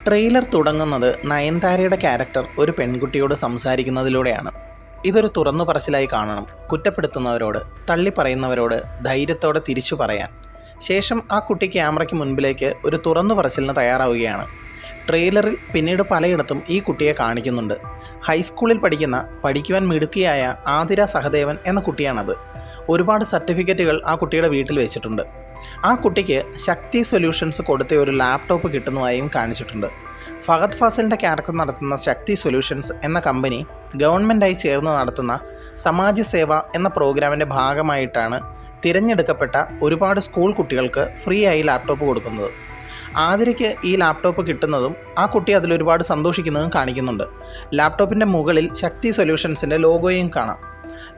Trailer തുടങ്ങുന്നത് നയൻതാരയുടെ character ഒരു പെൺകുട്ടിയോട് സംസാരിക്കുന്നതിലൂടെയാണ്. ഇതൊരു തുറന്നു പറച്ചിലായി കാണണം. കുറ്റപ്പെടുത്തുന്നവരോട്, തള്ളിപ്പറയുന്നവരോട് ധൈര്യത്തോടെ തിരിച്ചു പറയാൻ. ശേഷം ആ കുട്ടി ക്യാമറയ്ക്ക് മുൻപിലേക്ക് ഒരു തുറന്നു പറച്ചിലിന് തയ്യാറാവുകയാണ്. ട്രെയിലറിൽ പിന്നീട് പലയിടത്തും ഈ കുട്ടിയെ കാണിക്കുന്നുണ്ട്. ഹൈസ്കൂളിൽ പഠിക്കുവാൻ മിടുക്കിയായ ആതിര സഹദേവൻ എന്ന കുട്ടിയാണത്. ഒരുപാട് സർട്ടിഫിക്കറ്റുകൾ ആ കുട്ടിയുടെ വീട്ടിൽ വെച്ചിട്ടുണ്ട്. ആ കുട്ടിക്ക് ശക്തി സൊല്യൂഷൻസ് കൊടുത്ത ഒരു ലാപ്ടോപ്പ് കിട്ടുന്നതായും കാണിച്ചിട്ടുണ്ട്. ഫഹദ് ഫാസിലിൻ്റെ ക്യാരക്ടർ നടത്തുന്ന ശക്തി സൊല്യൂഷൻസ് എന്ന കമ്പനി ഗവൺമെൻറ്റായി ചേർന്ന് നടത്തുന്ന സമാജ സേവ എന്ന പ്രോഗ്രാമിൻ്റെ ഭാഗമായിട്ടാണ് തിരഞ്ഞെടുക്കപ്പെട്ട ഒരുപാട് സ്കൂൾ കുട്ടികൾക്ക് ഫ്രീ ആയി ലാപ്ടോപ്പ് കൊടുക്കുന്നത്. ആതിരയ്ക്ക് ഈ ലാപ്ടോപ്പ് കിട്ടുന്നതും ആ കുട്ടി അതിലൊരുപാട് സന്തോഷിക്കുന്നതും കാണിക്കുന്നുണ്ട്. ലാപ്ടോപ്പിൻ്റെ മുകളിൽ ശക്തി സൊല്യൂഷൻസിൻ്റെ ലോഗോയും കാണാം.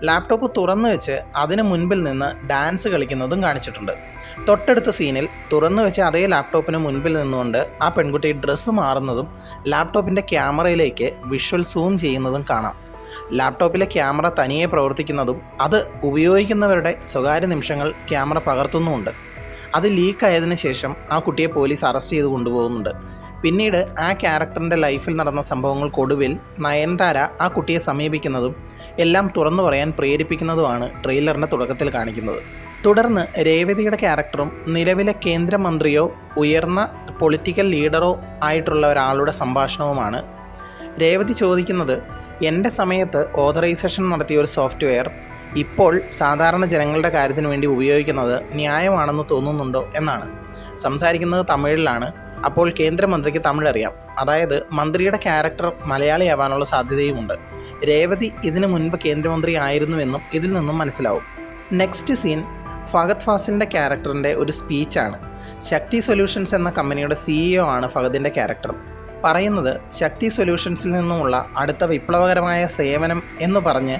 ലാപ്ടോപ്പ് തുറന്നു വെച്ച് അതിന് മുൻപിൽ നിന്ന് ഡാൻസ് കളിക്കുന്നതും കാണിച്ചിട്ടുണ്ട്. തൊട്ടടുത്ത സീനിൽ തുറന്നു വെച്ച് അതേ ലാപ്ടോപ്പിന് മുൻപിൽ നിന്നുകൊണ്ട് ആ പെൺകുട്ടി ഡ്രസ്സ് മാറുന്നതും ലാപ്ടോപ്പിൻ്റെ ക്യാമറയിലേക്ക് വിഷ്വൽ സൂം ചെയ്യുന്നതും കാണാം. ലാപ്ടോപ്പിലെ ക്യാമറ തനിയെ പ്രവർത്തിക്കുന്നതും അത് ഉപയോഗിക്കുന്നവരുടെ സ്വകാര്യ നിമിഷങ്ങൾ ക്യാമറ പകർത്തുന്നുമുണ്ട്. അത് ലീക്കായതിനു ശേഷം ആ കുട്ടിയെ പോലീസ് അറസ്റ്റ് ചെയ്ത് കൊണ്ടുപോകുന്നുണ്ട്. പിന്നീട് ആ ക്യാരക്ടറിൻ്റെ ലൈഫിൽ നടന്ന സംഭവങ്ങൾക്കൊടുവിൽ നയൻതാര ആ കുട്ടിയെ സമീപിക്കുന്നതും എല്ലാം തുറന്നു പറയാൻ പ്രേരിപ്പിക്കുന്നതുമാണ് ട്രെയിലറിൻ്റെ തുടക്കത്തിൽ കാണിക്കുന്നത്. തുടർന്ന് രേവതിയുടെ ക്യാരക്ടറും നിലവിലെ കേന്ദ്രമന്ത്രിയോ ഉയർന്ന പൊളിറ്റിക്കൽ ലീഡറോ ആയിട്ടുള്ള ഒരാളുടെ സംഭാഷണവുമാണ്. രേവതി ചോദിക്കുന്നത്, എൻ്റെ സമയത്ത് ഓതറൈസേഷൻ നടത്തിയ ഒരു സോഫ്റ്റ്വെയർ ഇപ്പോൾ സാധാരണ ജനങ്ങളുടെ കാര്യത്തിന് വേണ്ടി ഉപയോഗിക്കുന്നത് ന്യായമാണെന്ന് തോന്നുന്നുണ്ടോ എന്നാണ്. സംസാരിക്കുന്നത് തമിഴിലാണ്. അപ്പോൾ കേന്ദ്രമന്ത്രിക്ക് തമിഴ് അറിയാം. അതായത് മന്ത്രിയുടെ ക്യാരക്ടർ മലയാളിയാവാനുള്ള സാധ്യതയുമുണ്ട്. രേവതി ഇതിനു മുൻപ് കേന്ദ്രമന്ത്രി ആയിരുന്നുവെന്നും ഇതിൽ നിന്നും മനസ്സിലാവും. നെക്സ്റ്റ് സീൻ ഫഹദ് ഫാസിലിൻ്റെ ക്യാരക്ടറിൻ്റെ ഒരു സ്പീച്ചാണ്. ശക്തി സൊല്യൂഷൻസ് എന്ന കമ്പനിയുടെ CEO ആണ് ഫഹദിൻ്റെ ക്യാരക്ടർ. പറയുന്നത് ശക്തി സൊല്യൂഷൻസിൽ നിന്നുമുള്ള അടുത്ത വിപ്ലവകരമായ സേവനം എന്ന് പറഞ്ഞ്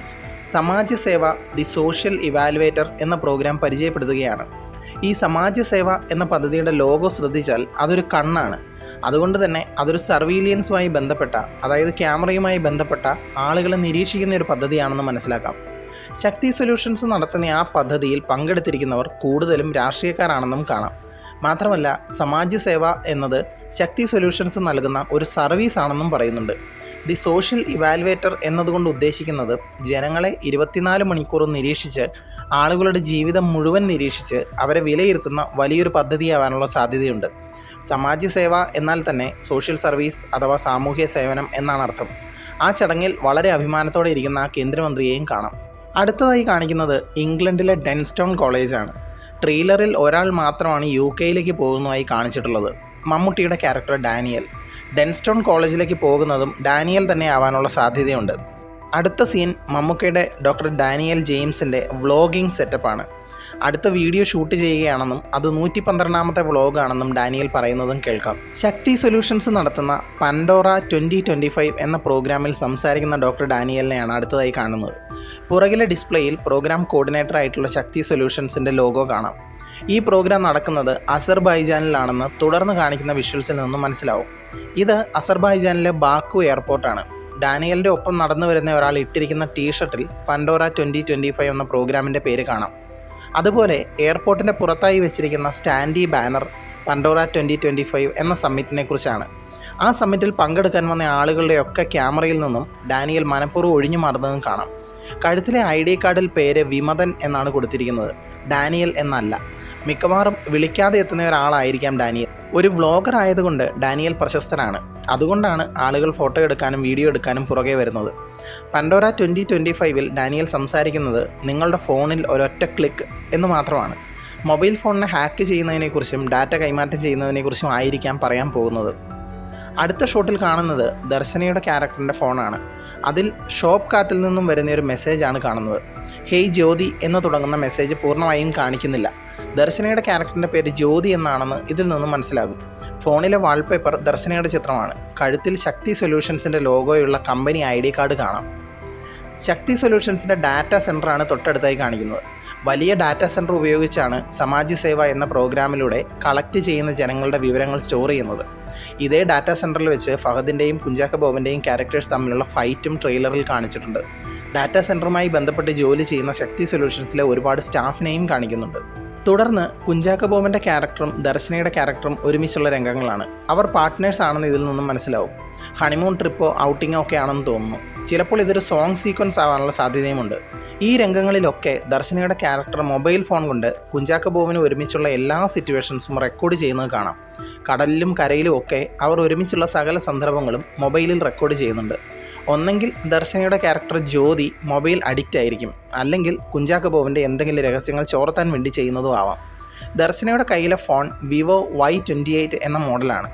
സമാജ സേവ ദി സോഷ്യൽ ഇവാലുവേറ്റർ എന്ന പ്രോഗ്രാം പരിചയപ്പെടുത്തുകയാണ്. ഈ സമാജ സേവ എന്ന പദ്ധതിയുടെ ലോഗോ ശ്രദ്ധിച്ചാൽ അതൊരു കണ്ണാണ്. അതുകൊണ്ട് തന്നെ അതൊരു സർവീലിയൻസുമായി ബന്ധപ്പെട്ട, അതായത് ക്യാമറയുമായി ബന്ധപ്പെട്ട ആളുകളെ നിരീക്ഷിക്കുന്ന ഒരു പദ്ധതിയാണെന്ന് മനസ്സിലാക്കാം. ശക്തി സൊല്യൂഷൻസ് നടത്തുന്ന ആ പദ്ധതിയിൽ പങ്കെടുത്തിരിക്കുന്നവർ കൂടുതലും രാഷ്ട്രീയക്കാരാണെന്നും കാണാം. മാത്രമല്ല സമാജ സേവ എന്നത് ശക്തി സൊല്യൂഷൻസ് നൽകുന്ന ഒരു സർവീസ് ആണെന്നും പറയുന്നുണ്ട്. ദി സോഷ്യൽ ഇവാലുവേറ്റർ എന്നതുകൊണ്ട് ഉദ്ദേശിക്കുന്നത് ജനങ്ങളെ 24 മണിക്കൂറും നിരീക്ഷിച്ച് ആളുകളുടെ ജീവിതം മുഴുവൻ നിരീക്ഷിച്ച് അവരെ വിലയിരുത്തുന്ന വലിയൊരു പദ്ധതിയാവാനുള്ള സാധ്യതയുണ്ട്. സമാജ സേവ എന്നാൽ തന്നെ സോഷ്യൽ സർവീസ് അഥവാ സാമൂഹ്യ സേവനം എന്നാണ് അർത്ഥം. ആ ചടങ്ങിൽ വളരെ അഭിമാനത്തോടെ ഇരിക്കുന്ന ആ കേന്ദ്രമന്ത്രിയെയും കാണാം. അടുത്തതായി കാണിക്കുന്നത് ഇംഗ്ലണ്ടിലെ ഡെൻസ്റ്റോൺ കോളേജാണ്. ട്രെയിലറിൽ ഒരാൾ മാത്രമാണ് UK പോകുന്നതായി കാണിച്ചിട്ടുള്ളത്. മമ്മൂട്ടിയുടെ ക്യാരക്ടർ ഡാനിയൽ. ഡെൻസ്റ്റോൺ കോളേജിലേക്ക് പോകുന്നതും ഡാനിയൽ തന്നെ ആവാനുള്ള സാധ്യതയുണ്ട്. അടുത്ത സീൻ മമ്മൂക്കയുടെ ഡോക്ടർ ഡാനിയൽ ജെയിംസിൻ്റെ വ്ളോഗിംഗ് സെറ്റപ്പാണ്. അടുത്ത വീഡിയോ ഷൂട്ട് ചെയ്യുകയാണെന്നും അത് 112ാമത്തെ വ്ളോഗാണെന്നും ഡാനിയൽ പറയുന്നതും കേൾക്കാം. ശക്തി സൊല്യൂഷൻസ് നടത്തുന്ന പൻഡോറ 2025 എന്ന പ്രോഗ്രാമിൽ സംസാരിക്കുന്ന ഡോക്ടർ ഡാനിയലിനെയാണ് അടുത്തതായി കാണുന്നത്. പുറകിലെ ഡിസ്പ്ലേയിൽ പ്രോഗ്രാം കോർഡിനേറ്റർ ആയിട്ടുള്ള ശക്തി സൊല്യൂഷൻസിൻ്റെ ലോഗോ കാണാം. ഈ പ്രോഗ്രാം നടക്കുന്നത് അസർബൈജാനിലാണെന്ന് തുടർന്ന് കാണിക്കുന്ന വിഷ്വൽസിൽ നിന്നും മനസ്സിലാവും. ഇത് അസർബൈജാനിലെ ബാക്കു എയർപോർട്ടാണ്. ഡാനിയലിൻ്റെ ഒപ്പം നടന്നു വരുന്ന ഒരാൾ ഇട്ടിരിക്കുന്ന ടീഷർട്ടിൽ പൻഡോറ 2025 എന്ന പ്രോഗ്രാമിൻ്റെ പേര് കാണാം. അതുപോലെ എയർപോർട്ടിൻ്റെ പുറത്തായി വെച്ചിരിക്കുന്ന സ്റ്റാൻഡി ബാനർ പൻഡോറ 2025 എന്ന സമ്മിറ്റിനെ കുറിച്ചാണ്. ആ സമ്മിറ്റിൽ പങ്കെടുക്കാൻ വന്ന ആളുകളുടെയൊക്കെ ക്യാമറയിൽ നിന്നും ഡാനിയൽ മനഃപൂർവ്വം ഒഴിഞ്ഞു മാറുന്നതും കാണാം. കഴുത്തിലെ ID കാർഡിൽ പേര് വിമതൻ എന്നാണ് കൊടുത്തിരിക്കുന്നത്, ഡാനിയൽ എന്നല്ല. മിക്കവാറും വിളിക്കാതെ എത്തുന്ന ഒരാളായിരിക്കാം ഡാനിയൽ. ഒരു വ്ളോഗർ ആയതുകൊണ്ട് ഡാനിയൽ പ്രശസ്തനാണ്. അതുകൊണ്ടാണ് ആളുകൾ ഫോട്ടോ എടുക്കാനും വീഡിയോ എടുക്കാനും പുറകെ വരുന്നത്. പൻഡോറ 2025 ഡാനിയൽ സംസാരിക്കുന്നത് നിങ്ങളുടെ ഫോണിൽ ഒരൊറ്റ ക്ലിക്ക് എന്ന് മാത്രമാണ്. മൊബൈൽ ഫോണിനെ ഹാക്ക് ചെയ്യുന്നതിനെക്കുറിച്ചും ഡാറ്റ കൈമാറ്റം ചെയ്യുന്നതിനെക്കുറിച്ചും ആയിരിക്കാം പറയാൻ പോകുന്നത്. അടുത്ത ഷോട്ടിൽ കാണുന്നത് ദർശനയുടെ ക്യാരക്ടറിൻ്റെ ഫോണാണ്. അതിൽ ഷോപ്പ് കാർട്ടിൽ നിന്നും വരുന്ന ഒരു മെസ്സേജാണ് കാണുന്നത്. ഹേയ് ജ്യോതി എന്ന് തുടങ്ങുന്ന മെസ്സേജ് പൂർണ്ണമായും കാണിക്കുന്നില്ല. ദർശനയുടെ ക്യാരക്ടറിൻ്റെ പേര് ജ്യോതി എന്നാണെന്ന് ഇതിൽ നിന്നും മനസ്സിലാകും. ഫോണിലെ വാൾപേപ്പർ ദർശനയുടെ ചിത്രമാണ്. കഴുത്തിൽ ശക്തി സൊല്യൂഷൻസിൻ്റെ ലോഗോയുള്ള കമ്പനി ID കാർഡ് കാണാം. ശക്തി സൊല്യൂഷൻസിൻ്റെ ഡാറ്റാ സെൻറ്ററാണ് തൊട്ടടുത്തായി കാണിക്കുന്നത്. വലിയ ഡാറ്റാ സെൻറ്റർ ഉപയോഗിച്ചാണ് സമാജ സേവ എന്ന പ്രോഗ്രാമിലൂടെ കളക്ട് ചെയ്യുന്ന ജനങ്ങളുടെ വിവരങ്ങൾ സ്റ്റോർ ചെയ്യുന്നത്. ഇതേ ഡാറ്റാ സെൻറ്ററിൽ വെച്ച് ഫഹദിൻ്റെയും കുഞ്ചാക്ക ബോബൻ്റെയും ക്യാരക്ടേഴ്സ് തമ്മിലുള്ള ഫൈറ്റും ട്രെയിലറിൽ കാണിച്ചിട്ടുണ്ട്. ഡാറ്റാ സെൻറ്ററുമായി ബന്ധപ്പെട്ട് ജോലി ചെയ്യുന്ന ശക്തി സൊല്യൂഷൻസിലെ ഒരുപാട് സ്റ്റാഫിനെയും കാണിക്കുന്നുണ്ട്. തുടർന്ന് കുഞ്ചാക്കോ ബോബൻ്റെ ക്യാരക്ടറും ദർശനയുടെ ക്യാരക്ടറും ഒരുമിച്ചുള്ള രംഗങ്ങളാണ്. അവർ പാർട്ട്നേഴ്സ് ആണെന്ന് ഇതിൽ നിന്നും മനസ്സിലാവും. ഹണിമൂൺ ട്രിപ്പോ ഔട്ടിങ്ങോ ഒക്കെ ആണെന്ന് തോന്നുന്നു. ചിലപ്പോൾ ഇതൊരു സോങ് സീക്വൻസ് ആവാനുള്ള സാധ്യതയുമുണ്ട്. ഈ രംഗങ്ങളിലൊക്കെ ദർശനയുടെ ക്യാരക്ടർ മൊബൈൽ ഫോൺ കൊണ്ട് കുഞ്ചാക്കോ ബോബന് ഒരുമിച്ചുള്ള എല്ലാ സിറ്റുവേഷൻസും റെക്കോർഡ് ചെയ്യുന്നത് കാണാം. കടലിലും കരയിലും ഒക്കെ അവർ ഒരുമിച്ചുള്ള സകല സന്ദർഭങ്ങളും മൊബൈലിൽ റെക്കോർഡ് ചെയ്യുന്നുണ്ട്. ഒന്നെങ്കിൽ ദർശനയുടെ ക്യാരക്ടർ ജ്യോതി മൊബൈൽ അഡിക്റ്റ് ആയിരിക്കും, അല്ലെങ്കിൽ കുഞ്ചാക്കോ ബോബൻ്റെ എന്തെങ്കിലും രഹസ്യങ്ങൾ ചോർത്താൻ വേണ്ടി ചെയ്യുന്നതും ആവാം. ദർശനയുടെ കയ്യിലെ ഫോൺ വിവോ Y28 എന്ന മോഡലാണ്.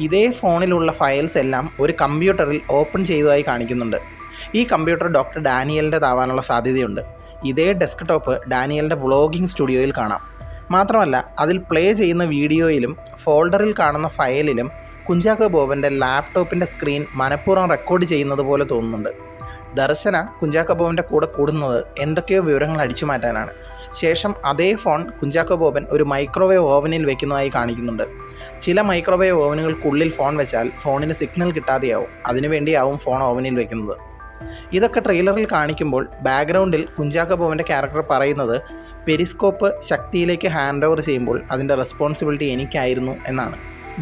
ഇതേ ഫോണിലുള്ള ഫയൽസ് എല്ലാം ഒരു കമ്പ്യൂട്ടറിൽ ഓപ്പൺ ചെയ്തതായി കാണിക്കുന്നുണ്ട്. ഈ കമ്പ്യൂട്ടർ ഡോക്ടർ ഡാനിയലിൻ്റെതാവാനുള്ള സാധ്യതയുണ്ട്. ഇതേ ഡെസ്ക്ടോപ്പ് ഡാനിയലിൻ്റെ വ്ളോഗിംഗ് സ്റ്റുഡിയോയിൽ കാണാം. മാത്രമല്ല അതിൽ പ്ലേ ചെയ്യുന്ന വീഡിയോയിലും ഫോൾഡറിൽ കാണുന്ന ഫയലിലും കുഞ്ചാക്കോ ബോബൻ്റെ ലാപ്ടോപ്പിൻ്റെ സ്ക്രീൻ മനഃപൂർവ്വം റെക്കോർഡ് ചെയ്യുന്നത് പോലെ തോന്നുന്നുണ്ട്. ദർശന കുഞ്ചാക്കോ ബോബൻ്റെ കൂടെ കൂടുന്നത് എന്തൊക്കെയോ വിവരങ്ങൾ അടിച്ചു മാറ്റാനാണ്. ശേഷം അതേ ഫോൺ കുഞ്ചാക്കോ ബോബൻ ഒരു മൈക്രോവേവ് ഓവനിൽ വെക്കുന്നതായി കാണിക്കുന്നുണ്ട്. ചില മൈക്രോവേവ് ഓവനുകൾക്കുള്ളിൽ ഫോൺ വെച്ചാൽ ഫോണിന് സിഗ്നൽ കിട്ടാതെയാവും. അതിനുവേണ്ടിയാവും ഫോൺ ഓവനിൽ വെക്കുന്നത്. ഇതൊക്കെ ട്രെയിലറിൽ കാണിക്കുമ്പോൾ ബാക്ക്ഗ്രൗണ്ടിൽ കുഞ്ചാക്കോ ബോബൻ്റെ ക്യാരക്ടർ പറയുന്നത് പെരിസ്കോപ്പ് ശക്തിയിലേക്ക് ഹാൻഡ് ഓവർ ചെയ്യുമ്പോൾ അതിൻ്റെ റെസ്പോൺസിബിലിറ്റി എനിക്കായിരുന്നു എന്നാണ്.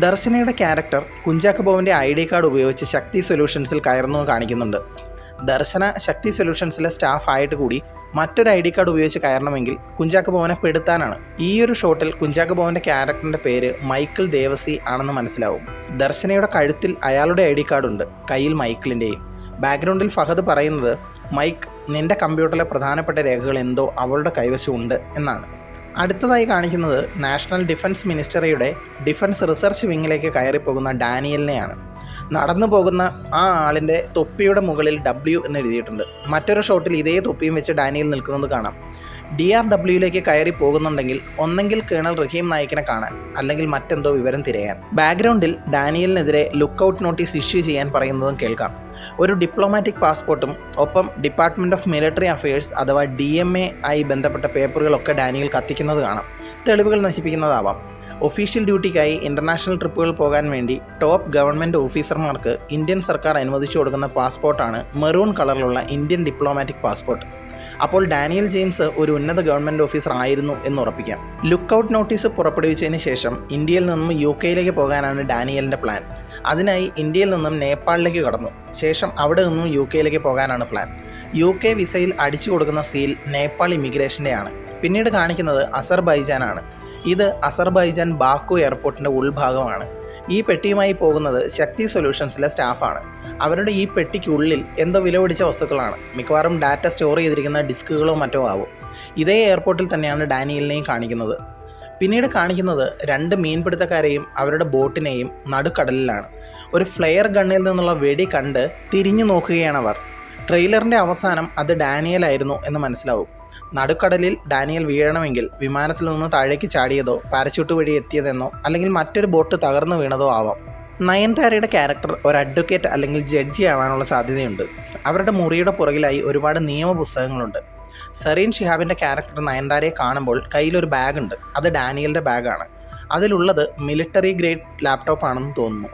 ദർശനയുടെ ക്യാരക്ടർ കുഞ്ചാക്കോ ബോബൻ്റെ ID കാർഡ് ഉപയോഗിച്ച് ശക്തി സൊല്യൂഷൻസിൽ കയറുന്നു കാണിക്കുന്നുണ്ട്. ദർശന ശക്തി സൊല്യൂഷൻസിലെ സ്റ്റാഫ് ആയിട്ട് കൂടി മറ്റൊരു ID കാർഡ് ഉപയോഗിച്ച് കയറണമെങ്കിൽ കുഞ്ചാക്കോ ബോബനെ പെടുത്താനാണ്. ഈ ഒരു ഷോട്ടിൽ കുഞ്ചാക്കോ ബോബൻ്റെ ക്യാരക്ടറിൻ്റെ പേര് മൈക്കിൾ ദേവസി ആണെന്ന് മനസ്സിലാവും. ദർശനയുടെ കഴുത്തിൽ അയാളുടെ ID കാർഡുണ്ട്, കയ്യിൽ മൈക്കിളിൻ്റെയും. ബാക്ക്ഗ്രൗണ്ടിൽ ഫഹദ് പറയുന്നത് മൈക്ക് നിൻ്റെ കമ്പ്യൂട്ടറിലെ പ്രധാനപ്പെട്ട രേഖകൾ എന്തോ അവളുടെ കൈവശമുണ്ട് എന്നാണ്. അടുത്തതായി കാണിക്കുന്നത് നാഷണൽ ഡിഫൻസ് മിനിസ്റ്ററിയുടെ ഡിഫൻസ് റിസർച്ച് വിങ്ങിലേക്ക് കയറിപ്പോകുന്ന ഡാനിയലിനെയാണ്. നടന്നു പോകുന്ന ആ ആളിൻ്റെ തൊപ്പിയുടെ മുകളിൽ W എന്ന് എഴുതിയിട്ടുണ്ട്. മറ്റൊരു ഷോട്ടിൽ ഇതേ തൊപ്പിയും വെച്ച് ഡാനിയൽ നിൽക്കുന്നത് കാണാം. DRWയിലേക്ക് കയറി പോകുന്നുണ്ടെങ്കിൽ ഒന്നെങ്കിൽ കേണൽ റഹീം നായിക്കിനെ കാണാൻ, അല്ലെങ്കിൽ മറ്റെന്തോ വിവരം തിരയാൻ. ബാക്ക്ഗ്രൗണ്ടിൽ ഡാനിയലിനെതിരെ ലുക്കൌട്ട് നോട്ടീസ് ഇഷ്യൂ ചെയ്യാൻ പറയുന്നതും കേൾക്കാം. ഒരു ഡിപ്ലോമാറ്റിക് പാസ്പോർട്ടും ഒപ്പം ഡിപ്പാർട്ട്മെൻറ്റ് ഓഫ് മിലിറ്ററി അഫയേഴ്സ് അഥവാ DMA ആയി ബന്ധപ്പെട്ട പേപ്പറുകളൊക്കെ ഡാനിയൽ കത്തിക്കുന്നത് കാണാം. തെളിവുകൾ നശിപ്പിക്കുന്നതാവാം. ഒഫീഷ്യൽ ഡ്യൂട്ടിക്കായി ഇൻ്റർനാഷണൽ ട്രിപ്പുകൾ പോകാൻ വേണ്ടി ടോപ്പ് ഗവൺമെൻറ് ഓഫീസർമാർക്ക് ഇന്ത്യൻ സർക്കാർ അനുവദിച്ചു കൊടുക്കുന്ന പാസ്പോർട്ടാണ് മെറൂൺ കളറിലുള്ള ഇന്ത്യൻ ഡിപ്ലോമാറ്റിക് പാസ്പോർട്ട്. അപ്പോൾ ഡാനിയൽ ജെയിംസ് ഒരു ഉന്നത ഗവൺമെൻറ് ഓഫീസർ ആയിരുന്നു എന്ന് ഉറപ്പിക്കാം. ലുക്കൌട്ട് നോട്ടീസ് പുറപ്പെടുവിച്ചതിന് ശേഷം ഇന്ത്യയിൽ നിന്നും UK പോകാനാണ് ഡാനിയലിൻ്റെ പ്ലാൻ. അതിനായി ഇന്ത്യയിൽ നിന്നും നേപ്പാളിലേക്ക് കടന്നു. ശേഷം അവിടെ നിന്നും UK പോകാനാണ് പ്ലാൻ. UK വിസയിൽ അടിച്ചു കൊടുക്കുന്ന സീൽ നേപ്പാൾ ഇമിഗ്രേഷൻ്റെയാണ്. പിന്നീട് കാണിക്കുന്നത് അസർബൈജാനാണ്. ഇത് അസർബൈജാൻ ബാക്കു എയർപോർട്ടിൻ്റെ ഉൾഭാഗമാണ്. ഈ പെട്ടിയുമായി പോകുന്നത് ശക്തി സൊല്യൂഷൻസിലെ സ്റ്റാഫാണ്. അവരുടെ ഈ പെട്ടിക്കുള്ളിൽ എന്തോ വില പിടിച്ച വസ്തുക്കളാണ്. മിക്കവാറും ഡാറ്റ സ്റ്റോർ ചെയ്തിരിക്കുന്ന ഡിസ്കുകളോ മറ്റോ ആവും. ഇതേ എയർപോർട്ടിൽ തന്നെയാണ് ഡാനിയലിനെയും കാണിക്കുന്നത്. പിന്നീട് കാണിക്കുന്നത് 2 മീൻപിടുത്തക്കാരെയും അവരുടെ ബോട്ടിനെയും നടുക്കടലിലാണ്. ഒരു ഫ്ലെയർ ഗണ്ണിൽ നിന്നുള്ള വെടി കണ്ട് തിരിഞ്ഞു നോക്കുകയാണവർ. ട്രെയിലറിൻ്റെ അവസാനം അത് ഡാനിയലായിരുന്നു എന്ന് മനസ്സിലാവും. നടുക്കടലിൽ ഡാനിയൽ വീഴണമെങ്കിൽ വിമാനത്തിൽ നിന്ന് താഴേക്ക് ചാടിയതോ പാരച്യൂട്ട് വഴി എത്തിയതെന്നോ അല്ലെങ്കിൽ മറ്റൊരു ബോട്ട് തകർന്നു വീണതോ ആവാം. നയൻതാരയുടെ ക്യാരക്ടർ ഒരു അഡ്വക്കേറ്റ് അല്ലെങ്കിൽ ജഡ്ജി ആവാനുള്ള സാധ്യതയുണ്ട്. അവരുടെ മുറിയുടെ പുറകിലായി ഒരുപാട് നിയമപുസ്തകങ്ങളുണ്ട്. സെറീൻ ഷിഹാബിൻ്റെ ക്യാരക്ടർ നയൻതാരയെ കാണുമ്പോൾ കയ്യിലൊരു ബാഗുണ്ട്. അത് ഡാനിയലിൻ്റെ ബാഗാണ്. അതിലുള്ളത് മിലിറ്ററി ഗ്രേഡ് ലാപ്ടോപ്പ് ആണെന്ന് തോന്നുന്നു.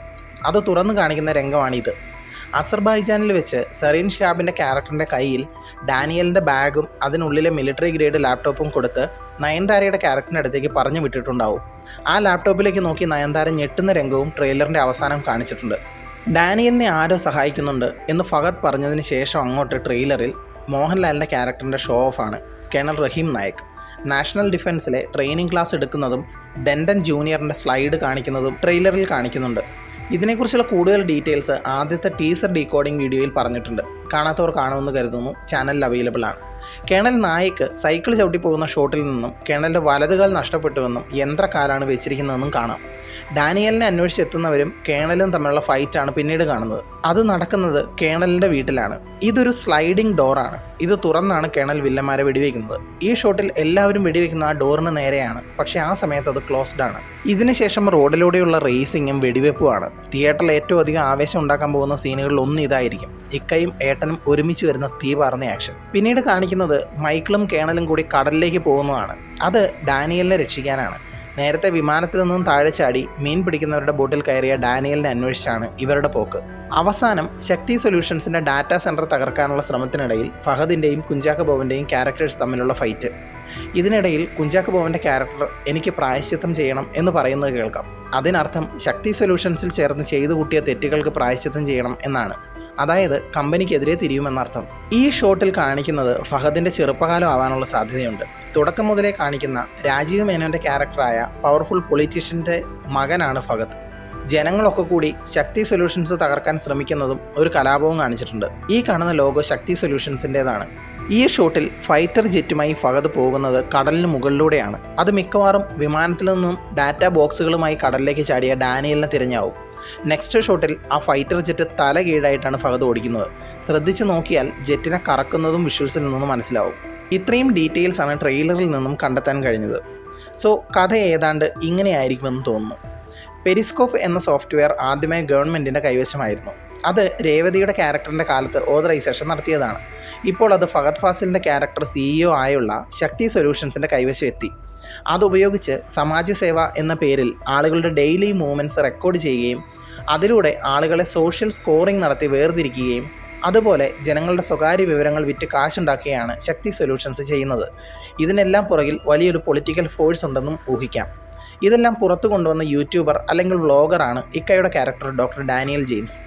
അത് തുറന്നു കാണിക്കുന്ന രംഗമാണിത്. അസർബൈജാനിൽ വെച്ച് സെറീൻ ഷിഹാബിൻ്റെ ക്യാരക്ടറിൻ്റെ കയ്യിൽ ഡാനിയലിൻ്റെ ബാഗും അതിനുള്ളിലെ മിലിറ്ററി ഗ്രേഡ് ലാപ്ടോപ്പും കൊടുത്ത് നയൻതാരയുടെ ക്യാരക്ടറിൻ്റെ അടുത്തേക്ക് പറഞ്ഞു വിട്ടിട്ടുണ്ടാവും. ആ ലാപ്ടോപ്പിലേക്ക് നോക്കി നയൻതാര ഞെട്ടുന്ന രംഗവും ട്രെയിലറിൻ്റെ അവസാനം കാണിച്ചിട്ടുണ്ട്. ഡാനിയലിനെ ആരോ സഹായിക്കുന്നുണ്ട് എന്ന് ഫഹദ് പറഞ്ഞതിന് ശേഷം അങ്ങോട്ട് ട്രെയിലറിൽ മോഹൻലാലിൻ്റെ ക്യാരക്ടറിൻ്റെ ഷോ ഓഫാണ്. കേണൽ റഹീം നായക് നാഷണൽ ഡിഫൻസിലെ ട്രെയിനിങ് ക്ലാസ് എടുക്കുന്നതും ഡെൻഡൻ ജൂനിയറിൻ്റെ സ്ലൈഡ് കാണിക്കുന്നതും ട്രെയിലറിൽ കാണിക്കുന്നുണ്ട്. ഇതിനെക്കുറിച്ചുള്ള കൂടുതൽ ഡീറ്റെയിൽസ് ആദ്യത്തെ ടീസർ ഡീകോഡിംഗ് വീഡിയോയിൽ പറഞ്ഞിട്ടുണ്ട്. കാണാത്തവർ കാണുമെന്ന് കരുതുന്നു. ചാനലിൽ അവൈലബിൾ ആണ്. കേണൽ നായിക്ക് സൈക്കിൾ ചവിട്ടി പോകുന്ന ഷോട്ടിൽ നിന്നും കേണലിൻ്റെ വലതുകാൽ നഷ്ടപ്പെട്ടുവെന്നും യന്ത്രക്കാലാണ് വെച്ചിരിക്കുന്നതെന്നും കാണാം. ഡാനിയലിനെ അന്വേഷിച്ചെത്തുന്നവരും കേണലും തമ്മിലുള്ള ഫൈറ്റാണ് പിന്നീട് കാണുന്നത്. അത് നടക്കുന്നത് കേണലിൻ്റെ വീട്ടിലാണ്. ഇതൊരു സ്ലൈഡിംഗ് ഡോറാണ്. ഇത് തുറന്നാണ് കേണൽ വില്ലന്മാരെ വെടിവെക്കുന്നത്. ഈ ഷോട്ടിൽ എല്ലാവരും വെടിവെക്കുന്ന ആ ഡോറിന് നേരെയാണ്. പക്ഷേ ആ സമയത്ത് അത് ക്ലോസ്ഡ് ആണ്. ഇതിനുശേഷം റോഡിലൂടെയുള്ള റേസിങ്ങും വെടിവെപ്പുമാണ്. തിയേറ്ററിൽ ഏറ്റവും അധികം ആവേശം ഉണ്ടാക്കാൻ പോകുന്ന സീനുകളിൽ ഒന്ന് ഇതായിരിക്കും. ഇക്കയും ഏട്ടനും ഒരുമിച്ച് വരുന്ന തീ പാർന്ന ആക്ഷൻ. പിന്നീട് കാണിക്കുന്നത് മൈക്കിളും കേണലും കൂടി കടലിലേക്ക് പോകുന്നതാണ്. അത് ഡാനിയലിനെ രക്ഷിക്കാനാണ്. നേരത്തെ വിമാനത്തിൽ നിന്നും താഴെ ചാടി മീൻ പിടിക്കുന്നവരുടെ ബോട്ടിൽ കയറിയ ഡാനിയലിനെ അന്വേഷിച്ചാണ് ഇവരുടെ പോക്ക്. അവസാനം ശക്തി സൊല്യൂഷൻസിൻ്റെ ഡാറ്റാ സെൻറ്റർ തകർക്കാനുള്ള ശ്രമത്തിനിടയിൽ ഫഹദിൻ്റെയും കുഞ്ചാക്കോ ബോബൻ്റെയും ക്യാരക്ടേഴ്സ് തമ്മിലുള്ള ഫൈറ്റ്. ഇതിനിടയിൽ കുഞ്ചാക്കോ ബോബൻ്റെ ക്യാരക്ടർ എനിക്ക് പ്രായശ്ചിത്തം ചെയ്യണം എന്ന് പറയുന്നത് കേൾക്കാം. അതിനർത്ഥം ശക്തി സൊല്യൂഷൻസിൽ ചേർന്ന് ചെയ്തു കൂട്ടിയ തെറ്റുകൾക്ക് പ്രായശ്ചിത്തം ചെയ്യണം എന്നാണ്. അതായത് കമ്പനിക്കെതിരെ തിരിയുമെന്നർത്ഥം. ഈ ഷോട്ടിൽ കാണിക്കുന്നത് ഫഹദിൻ്റെ ചെറുപ്പകാലം ആവാനുള്ള സാധ്യതയുണ്ട്. തുടക്കം മുതലേ കാണിക്കുന്ന രാജീവ് മേനോൻ്റെ ക്യാരക്ടറായ പവർഫുൾ പൊളിറ്റീഷ്യൻ്റെ മകനാണ് ഫഹദ്. ജനങ്ങളൊക്കെ കൂടി ശക്തി സൊല്യൂഷൻസ് തകർക്കാൻ ശ്രമിക്കുന്നതും ഒരു കലാപവും കാണിച്ചിട്ടുണ്ട്. ഈ കാണുന്ന ലോഗോ ശക്തി സൊല്യൂഷൻസിൻ്റേതാണ്. ഈ ഷോട്ടിൽ ഫൈറ്റർ ജെറ്റുമായി ഫഹദ് പോകുന്നത് കടലിന് മുകളിലൂടെയാണ്. അത് മിക്കവാറും വിമാനത്തിൽ നിന്നും ഡാറ്റ ബോക്സുകളുമായി കടലിലേക്ക് ചാടിയ ഡാനിയലിനെ തിരഞ്ഞാവും. നെക്സ്റ്റ് ഷോട്ടിൽ ആ ഫൈറ്റർ ജെറ്റ് തല കീഴായിട്ടാണ് ഫഹദ് ഓടിക്കുന്നത്. ശ്രദ്ധിച്ചു നോക്കിയാൽ ജെറ്റിനെ കറക്കുന്നതും വിഷ്വൽസിൽ നിന്നും മനസ്സിലാവും. ഇത്രയും ഡീറ്റെയിൽസ് ആണ് ട്രെയിലറിൽ നിന്നും കണ്ടെത്താൻ കഴിഞ്ഞത്. സോ കഥ ഏതാണ്ട് ഇങ്ങനെയായിരിക്കുമെന്ന് തോന്നുന്നു. പെരിസ്കോപ്പ് എന്ന സോഫ്റ്റ്വെയർ ആദ്യമായി ഗവൺമെൻറ്റിൻ്റെ കൈവശമായിരുന്നു. അത് രേവതിയുടെ ക്യാരക്ടറിൻ്റെ കാലത്ത് ഓതറൈസേഷൻ നടത്തിയതാണ്. ഇപ്പോൾ അത് ഫഹദ് ഫാസിലിൻ്റെ ക്യാരക്ടർ CEO ആയുള്ള ശക്തി സൊല്യൂഷൻസിൻ്റെ കൈവശം എത്തി. അതുപയോഗിച്ച് സമാജസേവ എന്ന പേരിൽ ആളുകളുടെ ഡെയിലി മൂവ്മെൻറ്റ്സ് റെക്കോർഡ് ചെയ്യുകയും അതിലൂടെ ആളുകളെ സോഷ്യൽ സ്കോറിംഗ് നടത്തി വേർതിരിക്കുകയും അതുപോലെ ജനങ്ങളുടെ സ്വകാര്യ വിവരങ്ങൾ വിറ്റ് കാശുണ്ടാക്കുകയാണ് ശക്തി സൊല്യൂഷൻസ് ചെയ്യുന്നത്. ഇതിനെല്ലാം പുറകിൽ വലിയൊരു പൊളിറ്റിക്കൽ ഫോഴ്സ് ഉണ്ടെന്നും ഊഹിക്കാം. ഇതെല്ലാം പുറത്തു കൊണ്ടുവന്ന യൂട്യൂബർ അല്ലെങ്കിൽ വ്ളോഗറാണ് ഇക്കയുടെ ക്യാരക്ടർ ഡോക്ടർ ഡാനിയൽ ജെയിംസ്.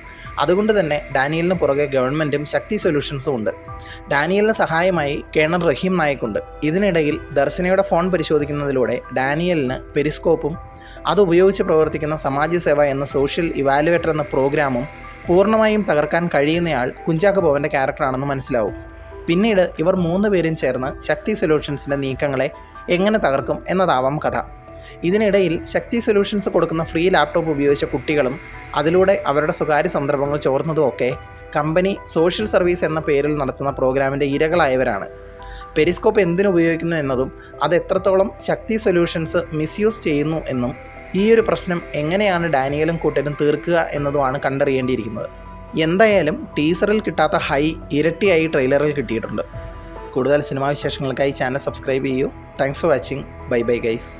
അതുകൊണ്ട് തന്നെ ഡാനിയലിന് പുറകെ ഗവൺമെൻറ്റും ശക്തി സൊല്യൂഷൻസും ഉണ്ട്. ഡാനിയലിന് സഹായമായി കേണൽ റഹീം നായിക്കുണ്ട്. ഇതിനിടയിൽ ദർശനയുടെ ഫോൺ പരിശോധിക്കുന്നതിലൂടെ ഡാനിയലിന് പെരിസ്കോപ്പും അതുപയോഗിച്ച് പ്രവർത്തിക്കുന്ന സമാജസേവ എന്ന സോഷ്യൽ ഇവാലുവേറ്റർ എന്ന പ്രോഗ്രാമും പൂർണ്ണമായും തകർക്കാൻ കഴിയുന്നയാൾ കുഞ്ചാക്കോ ബോബൻ്റെ ക്യാരക്ടറാണെന്ന് മനസ്സിലാവും. പിന്നീട് ഇവർ 3 പേരും ചേർന്ന് ശക്തി സൊല്യൂഷൻസിൻ്റെ നീക്കങ്ങളെ എങ്ങനെ തകർക്കും എന്നതാവാം കഥ. ഇതിനിടയിൽ ശക്തി സൊല്യൂഷൻസ് കൊടുക്കുന്ന ഫ്രീ ലാപ്ടോപ്പ് ഉപയോഗിച്ച കുട്ടികളും അതിലൂടെ അവരുടെ സ്വകാര്യ സന്ദർഭങ്ങൾ ചോർന്നതും ഒക്കെ കമ്പനി സോഷ്യൽ സർവീസ് എന്ന പേരിൽ നടത്തുന്ന പ്രോഗ്രാമിൻ്റെ ഇരകളായവരാണ്. പെരിസ്കോപ്പ് എന്തിനുപയോഗിക്കുന്നു എന്നതും അത് എത്രത്തോളം ശക്തി സൊല്യൂഷൻസ് മിസ്യൂസ് ചെയ്യുന്നു എന്നും ഈ ഒരു പ്രശ്നം എങ്ങനെയാണ് ഡാനിയലും കൂട്ടരും തീർക്കുക എന്നതുമാണ് കണ്ടറിയേണ്ടിയിരിക്കുന്നത്. എന്തായാലും ടീസറിൽ കിട്ടാത്ത ഹൈ ഇരട്ടിയായി ട്രെയിലറിൽ കിട്ടിയിട്ടുണ്ട്. കൂടുതൽ സിനിമാ വിശേഷങ്ങൾക്കായി ചാനൽ സബ്സ്ക്രൈബ് ചെയ്യൂ. Thanks for watching. Bye bye guys.